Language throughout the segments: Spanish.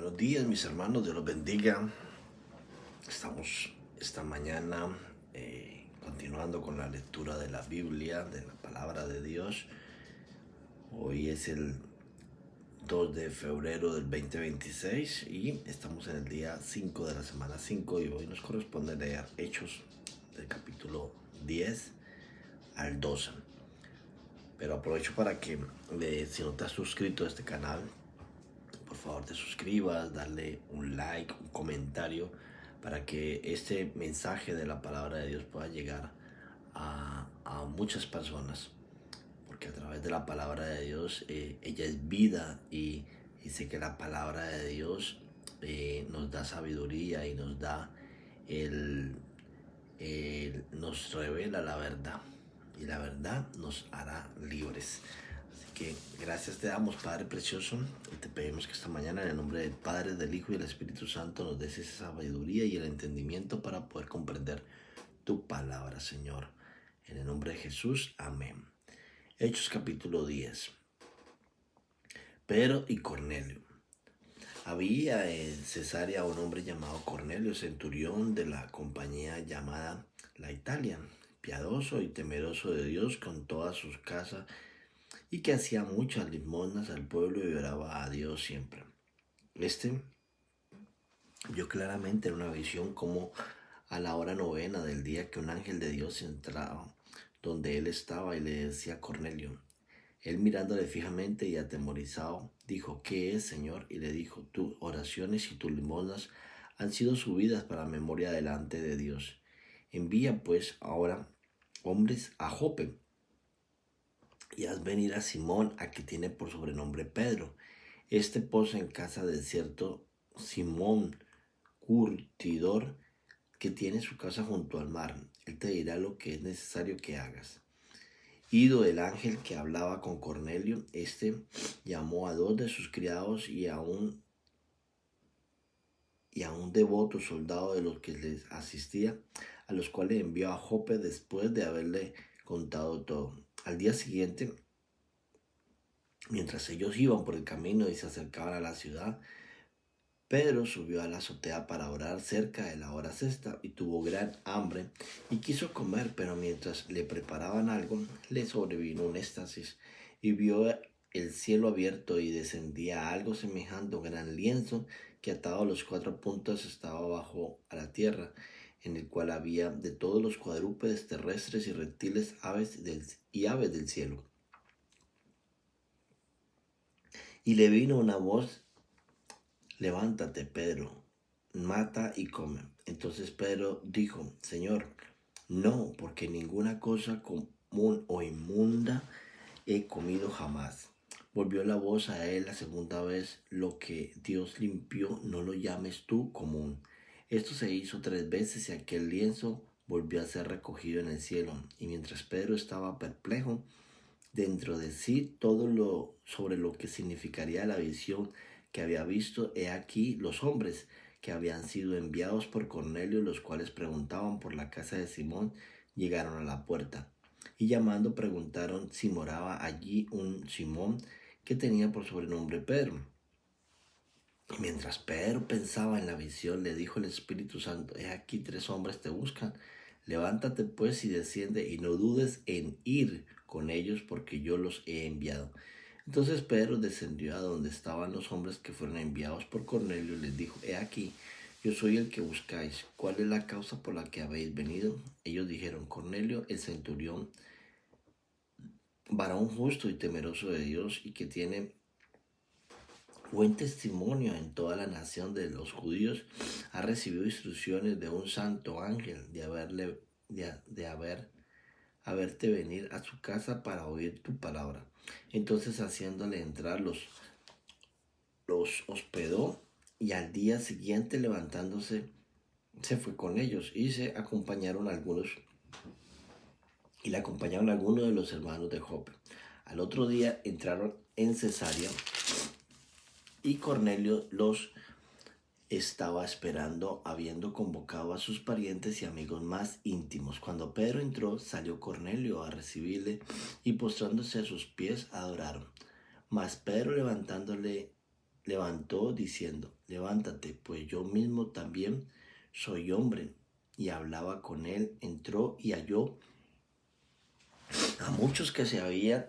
Buenos días, mis hermanos, Dios los bendiga. Estamos esta mañana continuando con la lectura de la Biblia, de la palabra de Dios. Hoy es el 2 de febrero del 2026 y estamos en el día 5 de la semana 5 y hoy nos corresponde leer Hechos del capítulo 10 al 12. Pero aprovecho para que, si no te has suscrito a este canal, por favor te suscribas, darle un like, un comentario, para que este mensaje de la palabra de Dios pueda llegar a muchas personas. Porque a través de la palabra de Dios, ella es vida y sé que la palabra de Dios nos da sabiduría y nos da nos revela la verdad. Y la verdad nos hará libres. Así que gracias te damos, Padre Precioso, y te pedimos que esta mañana en el nombre del Padre, del Hijo y del Espíritu Santo nos des esa sabiduría y el entendimiento para poder comprender tu palabra, Señor. En el nombre de Jesús, amén. Hechos capítulo 10. Pedro y Cornelio. Había en Cesarea un hombre llamado Cornelio, centurión de la compañía llamada la Italia, piadoso y temeroso de Dios con toda su casa, y que hacía muchas limosnas al pueblo y oraba a Dios siempre. Este vio claramente en una visión como a la hora novena del día que un ángel de Dios entraba donde él estaba y le decía a Cornelio. Él mirándole fijamente y atemorizado, dijo, ¿qué es, Señor? Y le dijo, tus oraciones y tus limosnas han sido subidas para memoria delante de Dios. Envía pues ahora hombres a Jope y haz venir a Simón, a que tiene por sobrenombre Pedro. Este posa en casa del cierto Simón curtidor, que tiene su casa junto al mar. Él te dirá lo que es necesario que hagas. Ido el ángel que hablaba con Cornelio, este llamó a dos de sus criados y a un devoto soldado de los que les asistía, a los cuales envió a Jope después de haberle contado todo. Al día siguiente, mientras ellos iban por el camino y se acercaban a la ciudad, Pedro subió a la azotea para orar cerca de la hora sexta y tuvo gran hambre y quiso comer, pero mientras le preparaban algo, le sobrevino un éxtasis y vio el cielo abierto y descendía algo semejante a un gran lienzo que atado a los cuatro puntas estaba bajo a la tierra, en el cual había de todos los cuadrúpedes terrestres y reptiles, aves del cielo. Y le vino una voz: levántate, Pedro, mata y come. Entonces Pedro dijo, Señor, no, porque ninguna cosa común o inmunda he comido jamás. Volvió la voz a él la segunda vez, lo que Dios limpió no lo llames tú común. Esto se hizo 3 veces y aquel lienzo volvió a ser recogido en el cielo. Y mientras Pedro estaba perplejo dentro de sí sobre lo que significaría la visión que había visto, he aquí los hombres que habían sido enviados por Cornelio, los cuales preguntaban por la casa de Simón, llegaron a la puerta. Y llamando preguntaron si moraba allí un Simón que tenía por sobrenombre Pedro. Y mientras Pedro pensaba en la visión, le dijo el Espíritu Santo, he aquí 3 hombres te buscan. Levántate pues y desciende y no dudes en ir con ellos, porque yo los he enviado. Entonces Pedro descendió a donde estaban los hombres que fueron enviados por Cornelio y les dijo, he aquí, yo soy el que buscáis. ¿Cuál es la causa por la que habéis venido? Ellos dijeron, Cornelio, el centurión, varón justo y temeroso de Dios, y que tiene buen testimonio en toda la nación de los judíos, ha recibido instrucciones de un santo ángel de haberte venir a su casa para oír tu palabra. Entonces, haciéndole entrar, los hospedó, y al día siguiente, levantándose, se fue con ellos y le acompañaron algunos de los hermanos de Jope. Al otro día entraron en Cesarea y Cornelio los estaba esperando, habiendo convocado a sus parientes y amigos más íntimos. Cuando Pedro entró, salió Cornelio a recibirle y postrándose a sus pies adoraron. Mas Pedro, levantándole levantó diciendo, levántate, pues yo mismo también soy hombre. Y hablaba con él, entró y halló a muchos que se habían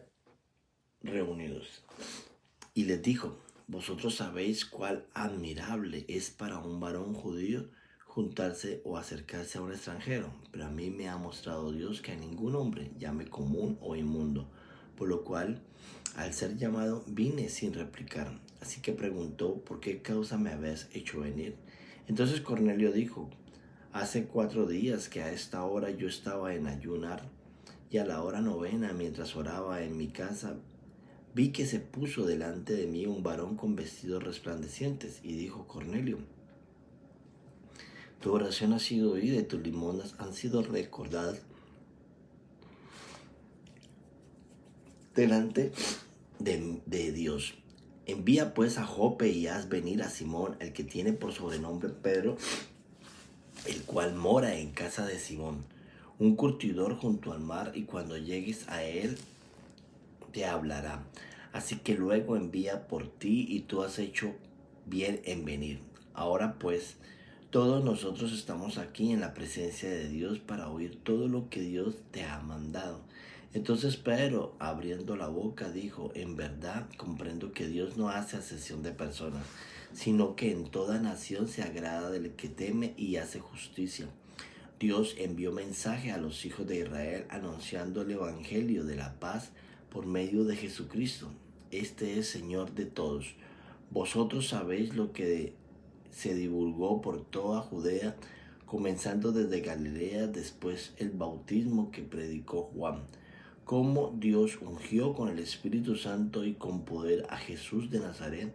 reunidos. Y les dijo, vosotros sabéis cuál admirable es para un varón judío juntarse o acercarse a un extranjero, pero a mí me ha mostrado Dios que a ningún hombre llame común o inmundo, por lo cual, al ser llamado, vine sin replicar. Así que preguntó, ¿por qué causa me habéis hecho venir? Entonces Cornelio dijo, hace 4 días que a esta hora yo estaba en ayunar, y a la hora novena, mientras oraba en mi casa, vi que se puso delante de mí un varón con vestidos resplandecientes, y dijo, Cornelio, tu oración ha sido oída y tus limonas han sido recordadas delante de Dios. Envía pues a Jope y haz venir a Simón, el que tiene por sobrenombre Pedro, el cual mora en casa de Simón, un curtidor junto al mar, y cuando llegues a él te hablará. Así que luego envía por ti, y tú has hecho bien en venir. Ahora pues, todos nosotros estamos aquí en la presencia de Dios para oír todo lo que Dios te ha mandado. Entonces Pedro, abriendo la boca, dijo, en verdad comprendo que Dios no hace acepción de personas, sino que en toda nación se agrada del que teme y hace justicia. Dios envió mensaje a los hijos de Israel anunciando el evangelio de la paz por medio de Jesucristo. Este es Señor de todos. Vosotros sabéis lo que se divulgó por toda Judea, comenzando desde Galilea, después el bautismo que predicó Juan, cómo Dios ungió con el Espíritu Santo y con poder a Jesús de Nazaret,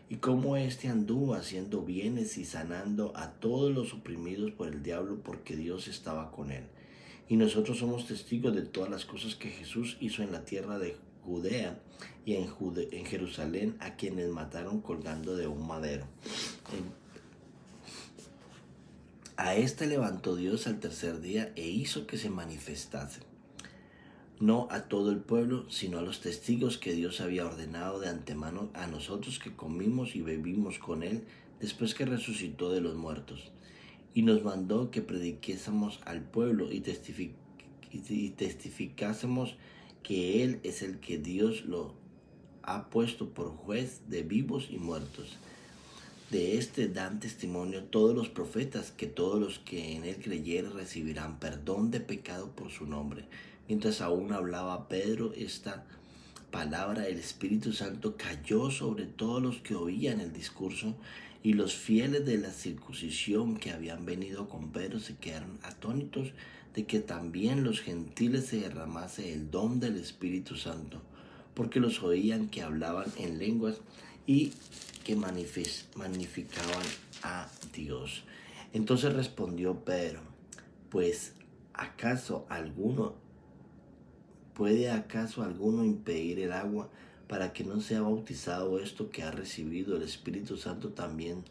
y cómo éste anduvo haciendo bienes y sanando a todos los oprimidos por el diablo, porque Dios estaba con él. Y nosotros somos testigos de todas las cosas que Jesús hizo en la tierra de Judea y en Jerusalén, a quienes mataron colgando de un madero. A este levantó Dios al tercer día e hizo que se manifestase, no a todo el pueblo, sino a los testigos que Dios había ordenado de antemano, a nosotros que comimos y bebimos con él después que resucitó de los muertos. Y nos mandó que prediquésemos al pueblo y testificásemos que él es el que Dios lo ha puesto por juez de vivos y muertos. De este dan testimonio todos los profetas, que todos los que en él creyeren recibirán perdón de pecado por su nombre. Mientras aún hablaba Pedro esta palabra, el Espíritu Santo cayó sobre todos los que oían el discurso, y los fieles de la circuncisión que habían venido con Pedro se quedaron atónitos de que también los gentiles se derramase el don del Espíritu Santo, porque los oían que hablaban en lenguas y que magnificaban a Dios. Entonces respondió Pedro, pues ¿puede acaso alguno impedir el agua para que no sea bautizado esto que ha recibido el Espíritu Santo también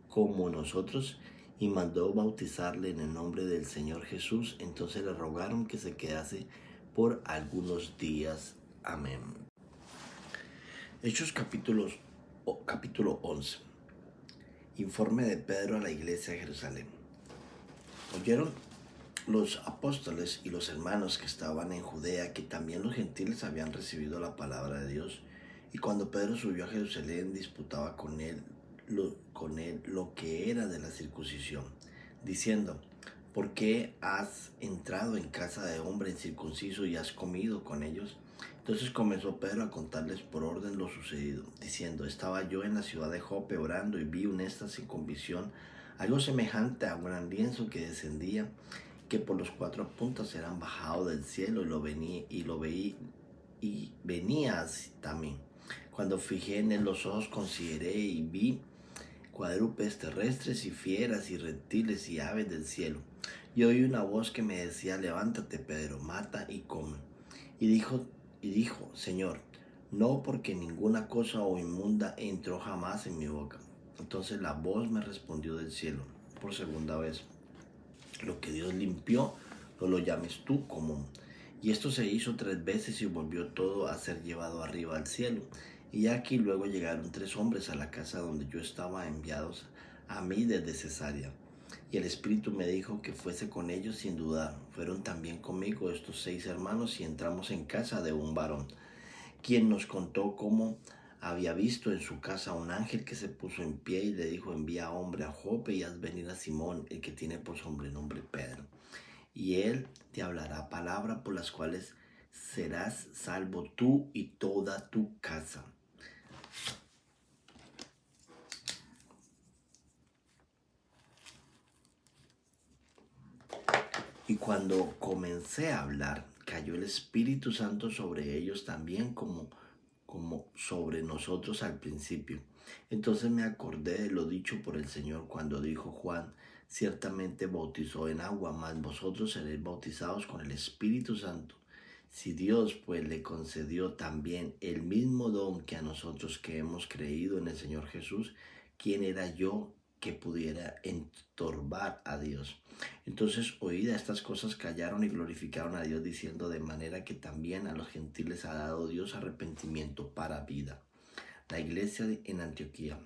como nosotros? Y mandó bautizarle en el nombre del Señor Jesús. Entonces le rogaron que se quedase por algunos días. Amén. Hechos capítulo 11. Informe de Pedro a la iglesia de Jerusalén. Oyeron los apóstoles y los hermanos que estaban en Judea que también los gentiles habían recibido la palabra de Dios. Y cuando Pedro subió a Jerusalén, disputaba con él lo que era de la circuncisión, diciendo, ¿por qué has entrado en casa de hombre incircunciso y has comido con ellos? Entonces comenzó Pedro a contarles por orden lo sucedido, diciendo, estaba yo en la ciudad de Jope orando y vi un éxtasis con visión, algo semejante a un gran lienzo que descendía, que por los 4 puntas eran bajado del cielo, y venía así también. Cuando fijé en él los ojos, consideré y vi cuadrúpedes terrestres y fieras y reptiles y aves del cielo. Y oí una voz que me decía, levántate, Pedro, mata y come. Y dijo, Señor, no, porque ninguna cosa o inmunda entró jamás en mi boca. Entonces la voz me respondió del cielo por segunda vez, lo que Dios limpió, no lo llames tú común. Y esto se hizo 3 veces y volvió todo a ser llevado arriba al cielo. Y aquí luego llegaron 3 hombres a la casa donde yo estaba, enviados a mí desde Cesarea. Y el Espíritu me dijo que fuese con ellos sin dudar. Fueron también conmigo estos 6 hermanos y entramos en casa de un varón, quien nos contó cómo había visto en su casa un ángel que se puso en pie y le dijo: envía hombre a Jope y haz venir a Simón, el que tiene por sobrenombre Pedro, y él te hablará palabra por las cuales serás salvo tú y toda tu casa. Y cuando comencé a hablar, cayó el Espíritu Santo sobre ellos también como sobre nosotros al principio. Entonces me acordé de lo dicho por el Señor cuando dijo: Juan ciertamente bautizó en agua, mas vosotros seréis bautizados con el Espíritu Santo. Si Dios pues le concedió también el mismo don que a nosotros que hemos creído en el Señor Jesús, ¿quién era yo que pudiera estorbar a Dios? Entonces, oídas estas cosas, callaron y glorificaron a Dios, diciendo: de manera que también a los gentiles ha dado Dios arrepentimiento para vida. La iglesia en Antioquía.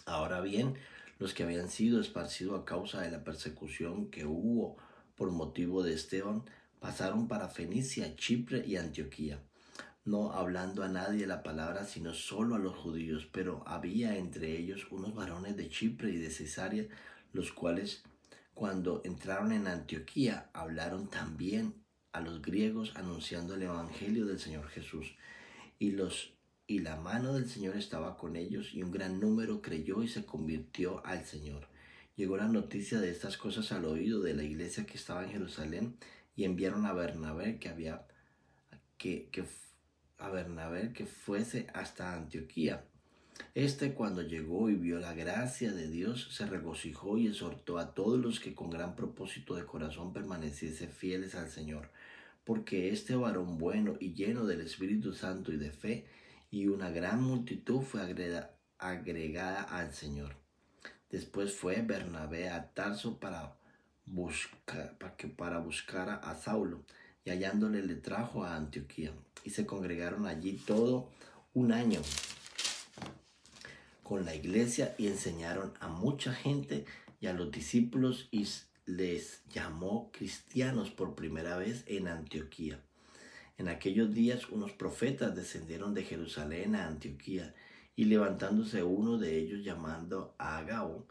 Ahora bien, los que habían sido esparcidos a causa de la persecución que hubo por motivo de Esteban, pasaron para Fenicia, Chipre y Antioquía, no hablando a nadie la palabra, sino solo a los judíos. Pero había entre ellos unos varones de Chipre y de Cesarea, los cuales, cuando entraron en Antioquía, hablaron también a los griegos, anunciando el evangelio del Señor Jesús. Y la mano del Señor estaba con ellos, y un gran número creyó y se convirtió al Señor. Llegó la noticia de estas cosas al oído de la iglesia que estaba en Jerusalén, y enviaron a Bernabé que fuese hasta Antioquía. Cuando llegó y vio la gracia de Dios, se regocijó y exhortó a todos los que con gran propósito de corazón permaneciesen fieles al Señor, porque este varón bueno y lleno del Espíritu Santo y de fe, y una gran multitud fue agregada al Señor. Después fue Bernabé a Tarso para buscar a Saulo, y hallándole le trajo a Antioquía, y se congregaron allí todo un año con la iglesia y enseñaron a mucha gente y a los discípulos, y les llamó cristianos por primera vez en Antioquía. En aquellos días unos profetas descendieron de Jerusalén a Antioquía, y levantándose uno de ellos, llamando a Agabo,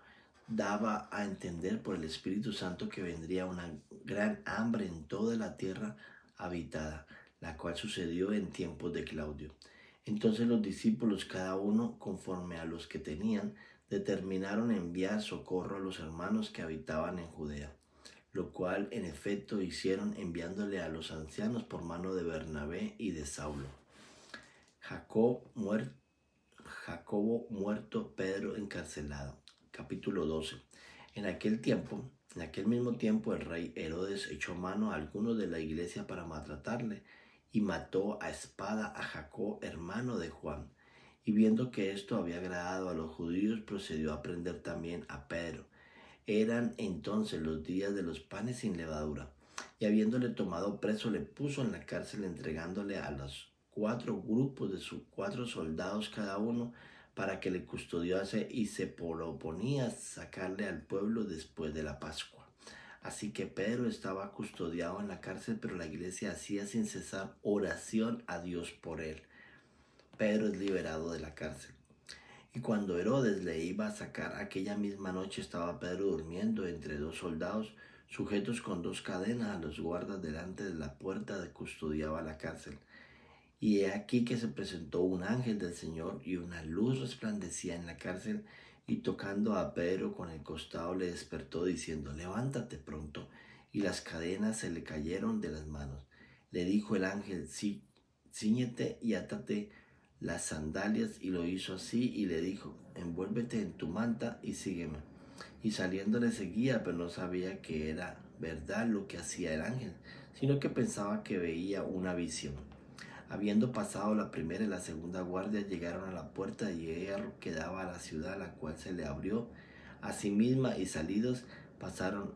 daba a entender por el Espíritu Santo que vendría una gran hambre en toda la tierra habitada, la cual sucedió en tiempos de Claudio. Entonces los discípulos, cada uno conforme a los que tenían, determinaron enviar socorro a los hermanos que habitaban en Judea, lo cual en efecto hicieron, enviándole a los ancianos por mano de Bernabé y de Saulo. Jacobo muerto, Pedro encarcelado. Capítulo 12. En aquel mismo tiempo, el rey Herodes echó mano a algunos de la iglesia para maltratarle, y mató a espada a Jacobo, hermano de Juan. Y viendo que esto había agradado a los judíos, procedió a prender también a Pedro. Eran entonces los días de los panes sin levadura, y habiéndole tomado preso, le puso en la cárcel, entregándole a los 4 grupos de sus 4 soldados cada uno, para que le custodiase, y se proponía sacarle al pueblo después de la Pascua. Así que Pedro estaba custodiado en la cárcel, pero la iglesia hacía sin cesar oración a Dios por él. Pedro es liberado de la cárcel. Y cuando Herodes le iba a sacar, aquella misma noche estaba Pedro durmiendo entre 2 soldados, sujetos con 2 cadenas a los guardas delante de la puerta que custodiaba la cárcel. Y he aquí que se presentó un ángel del Señor, y una luz resplandecía en la cárcel, y tocando a Pedro con el costado le despertó, diciendo: levántate pronto. Y las cadenas se le cayeron de las manos. Le dijo el ángel: sí, cíñete y átate las sandalias. Y lo hizo así, y le dijo: envuélvete en tu manta y sígueme. Y saliendo le seguía, pero no sabía que era verdad lo que hacía el ángel, sino que pensaba que veía una visión. Habiendo pasado la primera y la segunda guardia, llegaron a la puerta de hierro que daba a la ciudad, la cual se le abrió a sí misma, y salidos pasaron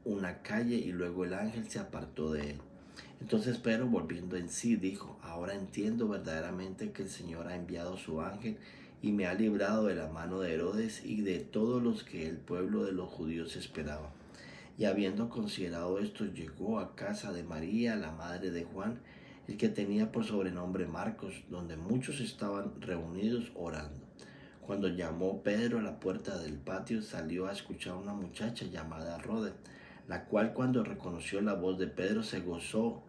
una calle, y luego el ángel se apartó de él. Entonces Pedro, volviendo en sí, dijo: ahora entiendo verdaderamente que el Señor ha enviado su ángel y me ha librado de la mano de Herodes y de todos los que el pueblo de los judíos esperaba. Y habiendo considerado esto, llegó a casa de María, la madre de Juan, el que tenía por sobrenombre Marcos, donde muchos estaban reunidos orando. Cuando llamó Pedro a la puerta del patio, salió a escuchar a una muchacha llamada Rode, la cual, cuando reconoció la voz de Pedro, se gozó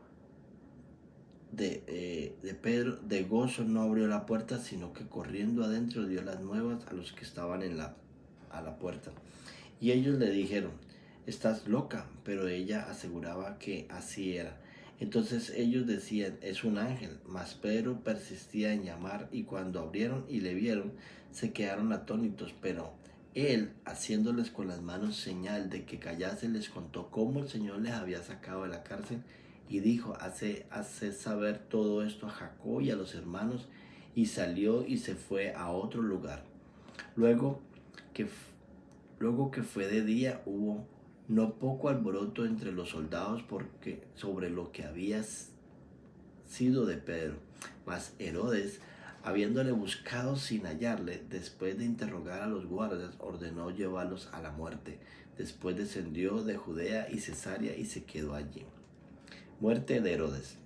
de Pedro. De gozo no abrió la puerta, sino que corriendo adentro dio las nuevas a los que estaban a la puerta. Y ellos le dijeron: estás loca. Pero ella aseguraba que así era. Entonces ellos decían: es un ángel. Mas Pedro persistía en llamar, y cuando abrieron y le vieron, se quedaron atónitos. Pero él, haciéndoles con las manos señal de que callasen, les contó cómo el Señor les había sacado de la cárcel, y dijo: hace saber todo esto a Jacob y a los hermanos. Y salió y se fue a otro lugar. Luego que Luego que fue de día, hubo no poco alboroto entre los soldados porque sobre lo que había sido de Pedro. Mas Herodes, habiéndole buscado sin hallarle, después de interrogar a los guardias, ordenó llevarlos a la muerte. Después descendió de Judea y Cesarea y se quedó allí. Muerte de Herodes.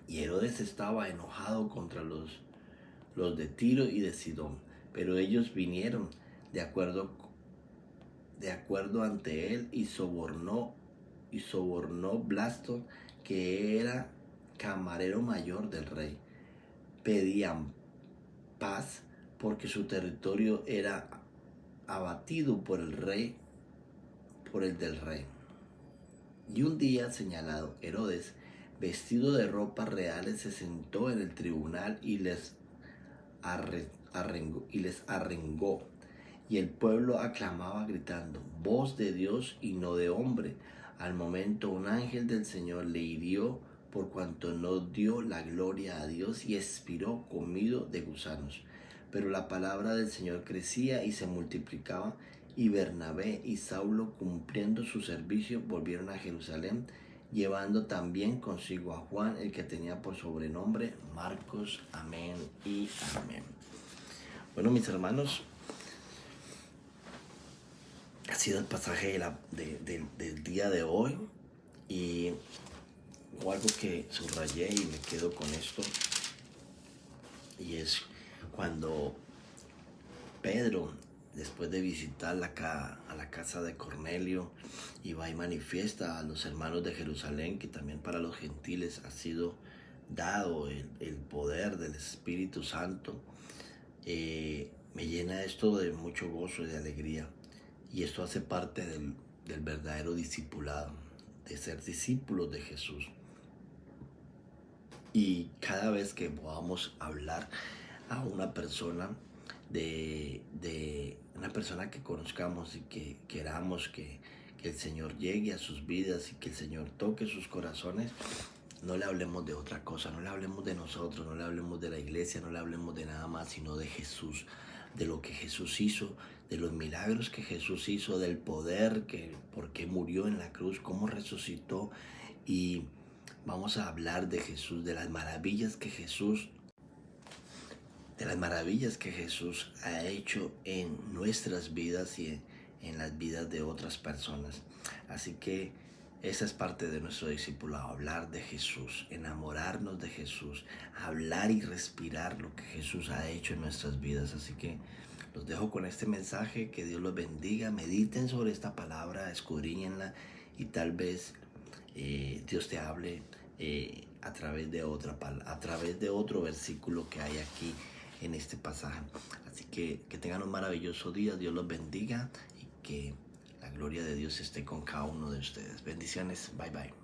Y Herodes estaba enojado contra los de Tiro y de Sidón, pero ellos vinieron de acuerdo ante él, y sobornó Blasto, que era camarero mayor del rey. Pedían paz porque su territorio era abatido por el del rey. Y un día señalado, Herodes, vestido de ropas reales, se sentó en el tribunal y les arrengó. Y el pueblo aclamaba gritando: voz de Dios y no de hombre. Al momento un ángel del Señor le hirió, por cuanto no dio la gloria a Dios, y expiró comido de gusanos. Pero la palabra del Señor crecía y se multiplicaba, y Bernabé y Saulo, cumpliendo su servicio, volvieron a Jerusalén, llevando también consigo a Juan, el que tenía por sobrenombre Marcos. Amén y amén. Bueno, mis hermanos, ha sido el pasaje del día de hoy, y algo que subrayé y me quedo con esto, y es cuando Pedro, después de visitar a la casa de Cornelio, y va y manifiesta a los hermanos de Jerusalén que también para los gentiles ha sido dado el poder del Espíritu Santo. Me llena esto de mucho gozo y de alegría. Y esto hace parte del verdadero discipulado, de ser discípulos de Jesús. Y cada vez que podamos hablar a una persona, de una persona que conozcamos y que queramos que el Señor llegue a sus vidas y que el Señor toque sus corazones, no le hablemos de otra cosa, no le hablemos de nosotros, no le hablemos de la iglesia, no le hablemos de nada más, sino de Jesús, de lo que Jesús hizo, de los milagros que Jesús hizo, del poder por qué murió en la cruz, cómo resucitó. Y vamos a hablar de Jesús, de las maravillas que Jesús ha hecho en nuestras vidas y en las vidas de otras personas. Así que esa es parte de nuestro discipulado: hablar de Jesús, enamorarnos de Jesús, hablar y respirar lo que Jesús ha hecho en nuestras vidas. Así que los dejo con este mensaje. Que Dios los bendiga. Mediten sobre esta palabra, escudriñenla, y tal vez Dios te hable a través de otro versículo que hay aquí en este pasaje. Así que tengan un maravilloso día. Dios los bendiga y que la gloria de Dios esté con cada uno de ustedes. Bendiciones. Bye bye.